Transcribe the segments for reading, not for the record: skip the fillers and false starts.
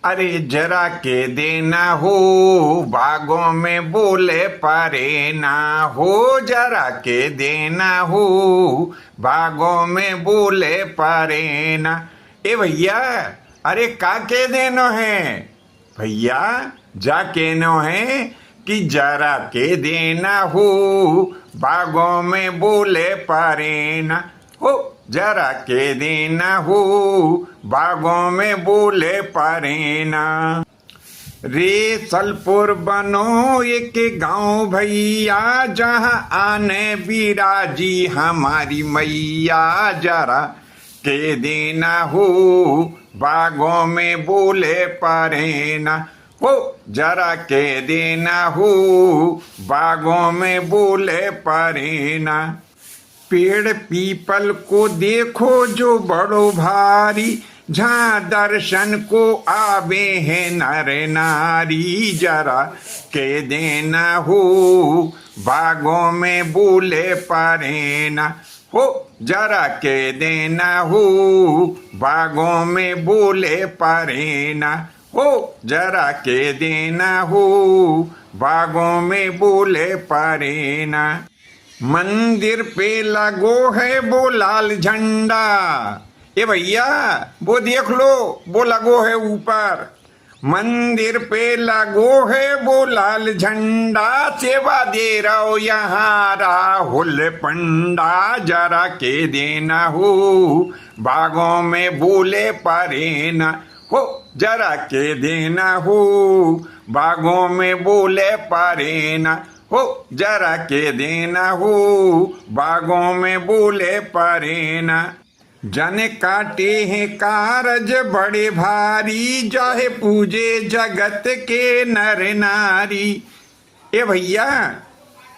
अरे जरा के देना हो, बागों में बोले परे ना हो। जरा के देना हो, बागों में बोले परे ना। ए भैया, अरे का के देनो है भैया, जा के नो है कि जरा के देना हो, बागों में बोले परे ना हो। जरा के देना हो, बागों में बोले परे ना। रे सलपुर बनो एक गांव भैया, जहाँ आने बिराजी हमारी मैया। जरा के देना हो, बागों में बोले परे ना हो। जरा के देना हो, बागों में बोले परे ना। पेड़ पीपल को देखो जो बड़ो भारी, जहाँ दर्शन को आवे है नर नारी। जरा के देना हो, बागों में बोले परे ना हो। जरा के देना हो, बागों में बोले परे ना हो। जरा के देना हो, बागों में बोले परे ना। मंदिर पे लगो है वो लाल झंडा। ए भैया, वो देख लो, वो लगो है ऊपर। मंदिर पे लगो है वो लाल झंडा, सेवा दे रहो यहाँ राहुल पंडा। जरा के देना हो, बागों में बोले परे ना हो। जरा के देना हो, बागों में बोले परे ना हो। जरा के देना हो, बागों में बोले परे ना। जने काटे हैं कारज बड़े भारी, जाहे पूजे जगत के नर नारी। ए भैया,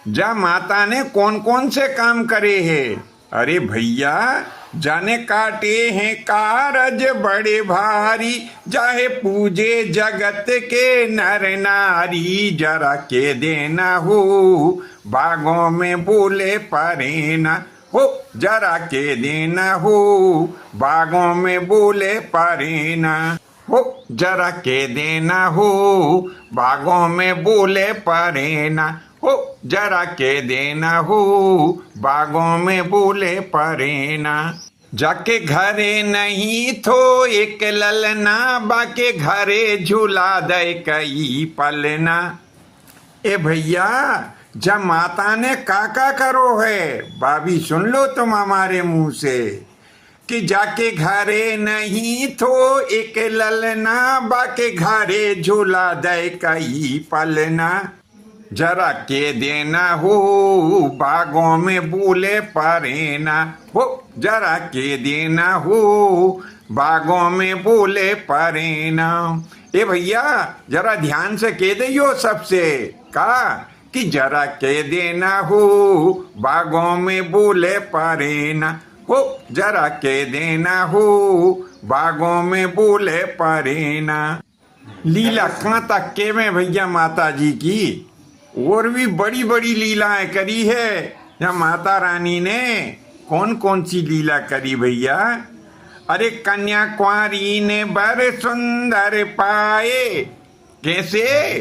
जा माता ने कौन कौन से काम करे हैं? अरे भैया, जाने काटे हैं कारज बड़े भारी, जाहे पूजे जगत के नर नारी। जरा के देना हो, बागों में बोले परे ना हो। जरा के देना हो, बागों में बोले परे ना हो। जरा के देना हो, बागों में बोले परे ना हो। जरा के देना हो, बागों में बोले परे ना। जाके घरे नहीं थो एक ललना, बाके घरे झूला दे कई पलना। ए भैया, जब माता ने काका करो है, भाभी सुन लो तुम हमारे मुंह से कि जाके घरे नहीं थो एक ललना, बाके घरे झूला दे कई पलना। जरा के देना हो, बागों में बोले परे ना हो। जरा के देना हो, बागों में बोले परे ना। ए भैया, जरा ध्यान से कह दियो सबसे का कि जरा के देना हो, बागों में बोले परे ना हो। जरा के देना हो, बागों में बोले परे ना। लीला कहाँ तक के में भैया माता जी की और भी बड़ी बड़ी लीलाएं करी है। या माता रानी ने कौन कौन सी लीला करी भैया? अरे कन्या कुंवारी ने बर सुंदर पाए। कैसे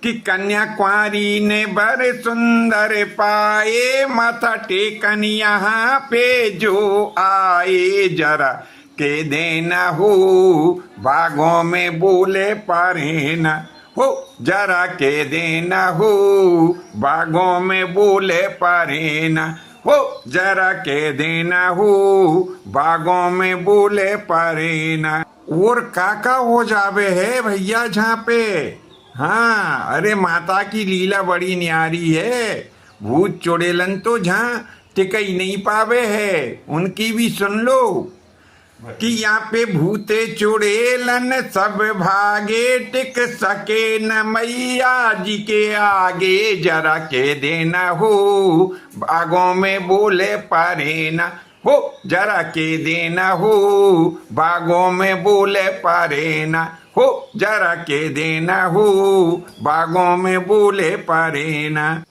कि कन्या कुंवारी ने बर सुंदर पाए, माथा टेकन यहाँ पे जो आए। जरा के देना हो, बागों में बोले परे ना हो। जरा के देना हो, बागों में बोले परे ना हो। जरा के देना हो, बागों में बोले परे ना। और काका हो जावे है भैया जहाँ पे। हाँ, अरे माता की लीला बड़ी न्यारी है। भूत चुड़ैलन तो जहाँ टिक ही नहीं पावे है, उनकी भी सुन लो कि यहाँ पे भूते चुड़ैलन सब भागे, टिक सके न मैया जी के आगे। जरा के देना हो, बागों में बोले परे ना हो। जरा के देना हो, बागों में बोले परे ना हो। जरा के देना हो, बागों में बोले परे ना।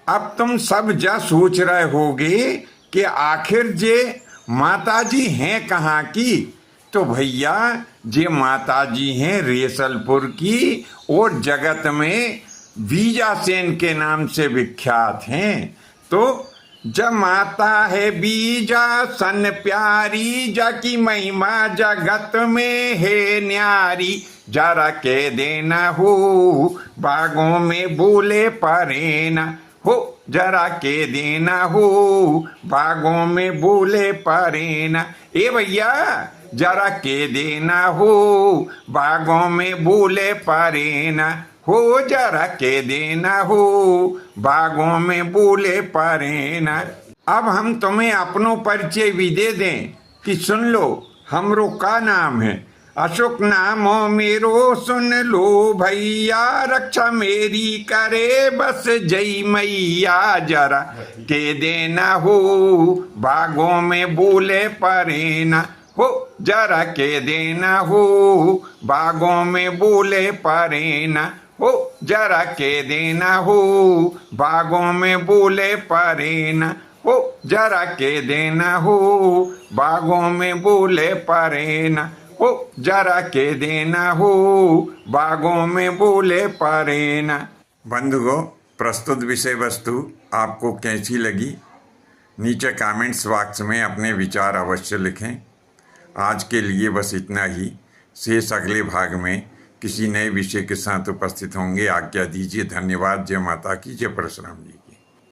अब तुम सब जा सोच रहे होगे कि आखिर जे माता जी हैं कहाँ की, तो भैया जे माता जी हैं रेसलपुर की और जगत में बीजासेन के नाम से विख्यात हैं। तो जब माता है बीजा सन प्यारी, जाकी महिमा जगत में है न्यारी, जरा के देना हो बागों में बोले परे ना हो, जरा के देना हो बागों में बोले परे ना। ए भैया जरा के देना हो बागों में बोले परे ना हो, जरा के देना हो बागों में बोले परे ना। अब हम तुम्हें अपनो परिचय भी दे दें कि सुन लो हमरो का नाम है। अशोक नाम हो मेरो सुन लो भैया, रक्षा मेरी करे बस जय मैया, जरा के देना हो बागों में बोले परे ना हो, जरा के देना हो बागों में बोले परे ना हो, जरा के देना हो बागों में बोले परे ना हो, जरा के देना हो बागों में बोले परे ना हो, जरा के देना हो बागों में बोले परे ना। बंधुओं, प्रस्तुत विषय वस्तु आपको कैसी लगी नीचे कमेंट्स बॉक्स में अपने विचार अवश्य लिखें। आज के लिए बस इतना ही। शेष अगले भाग में किसी नए विषय के साथ उपस्थित होंगे। आज्ञा दीजिए। धन्यवाद। जय माता की, जय परशुराम जी।